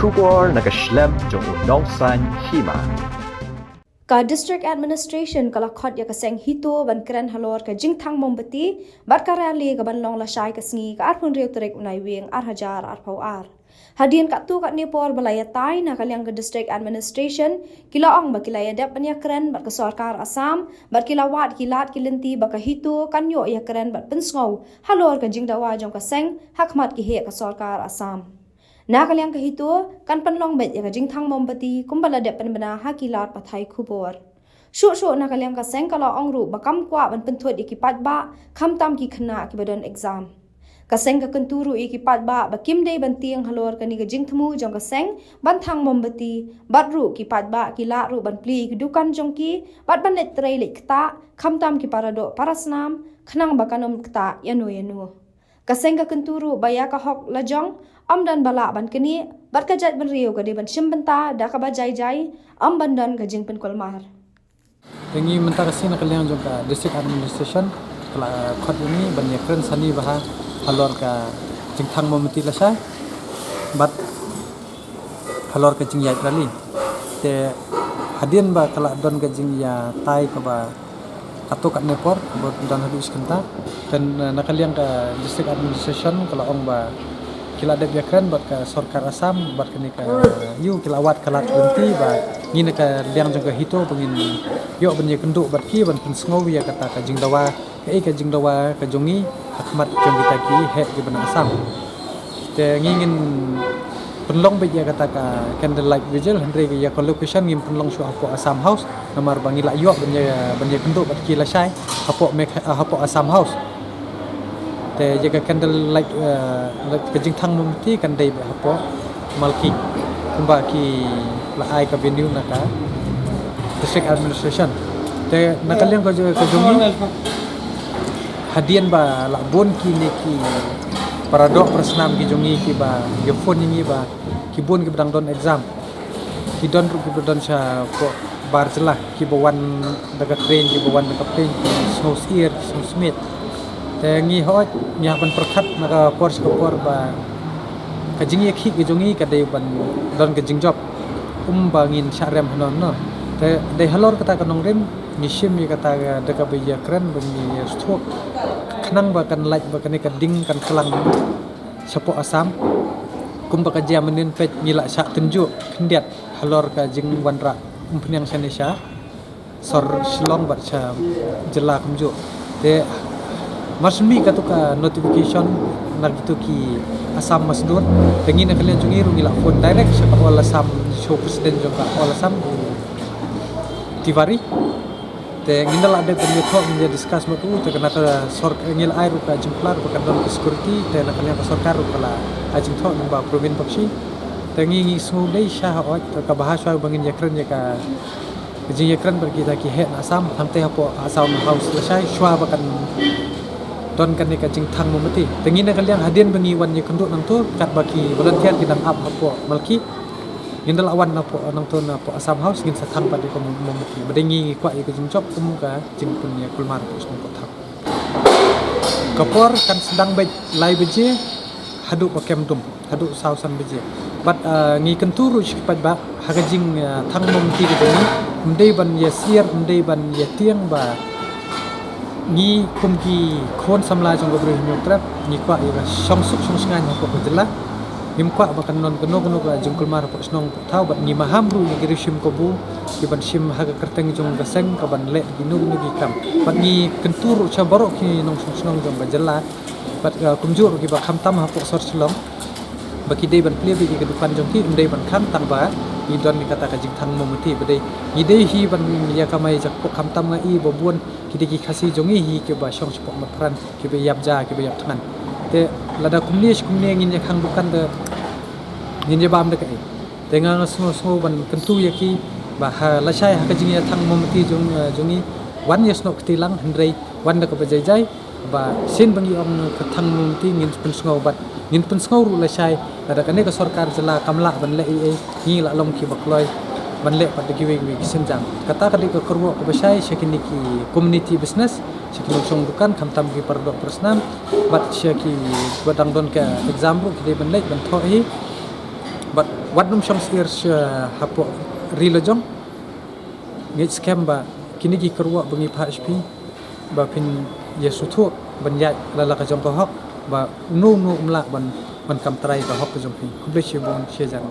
Kubor nakaslem jong udongsan hima. Ka District Administration kalakot ya kaseng hito ban kren halor ka jingthang mombati bar karali ka ban long la shai ka sngi ka arpun riu trek unai wing ar hajar ar pau ar. Hadian kat tu kat Nepal balaya tai na kaliang ke District Administration kila ong ba kilaya dep ban ya kren bat ka sarkar Assam bat kila wat kilat kilinti ba ka hito kan yo ya kren bat pensngau halor ka jingdawa jong ka seng hakmat ki he ka sarkar Assam. Na kaliang kahito kan panlong bet ya kajing thang mombati kumbala dep penbena hakilat pathai khubor shu na kaliang ka seng kala ongru bakam kwa ban penthut ikipat ba khamtam ki khna ki badon exam ka seng ka kenturu ikipat ba bakim dei ban tiang halor kani ka jing thmu jong ka seng ban thang mombati batru ki pat ba ki la ru ban pli ki dukan jong ki bat ban let trei lek ta khamtam ki parado parasnam khnang bakanom kta yanu kaseng ka kenturu baya ka hok lajong am dan bala ban kini bat ka jat ban riu ka de ban shimbenta da ka ba jai am ban dan ka jing pen kolmar tengi mentar sini kalian juga District Administration kala khot ini ban yakren sani baha halor ka jingthang momati lasa bat halor ka jing yai rali te hadien ba kala don ka jing ya tai ka ba atau kat Nepal buat dan habis kenta dan nakaliang ka District Administration kalau ong ba kila dep yakran buat ka sarkar Assam buat kini ka yu kila wat kalat berhenti ba ngin ka liang jong ka hito pengin yo ban ye kenduk buat ki ban pensngau ya kata ka jingdawa ka jingdawa ka jongi hakmat jong kita ki he ki ban Assam te ngin penlong be ya kata ka candlelight vigil hendre ya location ngin penlong shu apo Assam House nomor bangila yo ban ye kenduk buat ki la sai apo Assam House te jaga candlelight ke jingthang mumti kan dei apo malki kumba ki la ai ka venue naka District Administration te nakaliang ko jongi hadian ba la bon ki ne ki paradok persnam ki jongi ki ba ye phone ni ba ki bon ki bdang don exam ki don ru ki don sha ko bar celah ki bawan daga train ki bawan daga plane ki snow skier snow smith te ngi hot nya ban perkhat naka pors ko por ba ka jingi khi ki jongi ka dei ban don ka jingjop bangin syarem hanon no te dei halor kata ka nongrem ni shim ni kata daga be ya kran bangi stroke khnang ba kan like ba kan ka ding kan kelang sapo Assam kum ba ka jamenin pet ngila sya tunjuk kendiat halor ka jing wanra umpniang sanesha sor silong ba cha jela kumju te masmi katuka notification nagitu ki Assam masdun pengin kalian jungi ngila phone direct sa wala Assam show president juga wala Assam tivari te ngindal ada penyetok menjadi discuss matu te kena ka sor ngil air ka jemplar ka don security te na kalian ka sarkar kala ajing thok ba provin pakshi te ngi su dei sha ot ka bahasa bangin yakran ya ka jing yakran berkita ki he Assam hamte hapo Assam House lesai shwa bakan don kan ni ka jingthang momati tengi na kalian hadian bangi wan ye kenduk nang tu kat baki volunteer kita up hapo malki ngindal awan na po nang tu na po Assam House ngin sathang padi ko momati badengi kwa ye ka jingjob kum ka jingpun ye kulmar ko sung ko thak kapor kan sedang baik lai beje hadu ko kemdum hadu sausan beje but ngi kenturu sipat ba hagajing thang momati de ni mdei ban ye siar mdei ban ye tiang ba ni kumki khon samla jong gobro hinyo trap ni kwa ira songsuk songsngan ko jela nim kwa bakan non keno ka jungkul mar po snong thau bat ni mahamru ni girishim ko bu ki ban shim haga kerteng jong gaseng ka ban le ginu gi kam bat ni kentur cha borok ki nong songsnong jong ba jela bat kumjur ki ba kham tam ha po sor silong baki dei ban ple bi ki dukan jong ki dei ban kham tang ba ni don ni kata ka jing thang momati badai ni dei hi ban ya kamai jak po kham tam nga i bobun ki ki khasi jongi hi ke ba shong chpok matran ki be yap than te lada kumni ngin ya khang bukan de ngin je bam de kai te nga ngo ban kentu ya ki ba ha la chai ha ka jing ya thang momati jongi wan yes no kti lang hendrei wan da ka ba jai ba sin bangi om ka thang momati ngin pun sngo bat ngin pun sngo ru la chai ada kane ka sarkar jela kamla ban le e ni la long ki bakloi ban le pat gi wi senjang kata kali ka kurwo ka basai shakini ki community business shakini song dukan khamtam ki pardok persnam bat shaki badang don ka example ki ban le ban tho hi bat wat num shong sir hapo rilojong ngit scam ba kini gi kerwa bengi php ba pin yesu thu ban ya la ka jong ko hok ba nu nu umla ban kam trai ka hok ka jong pi kuble che bon che jan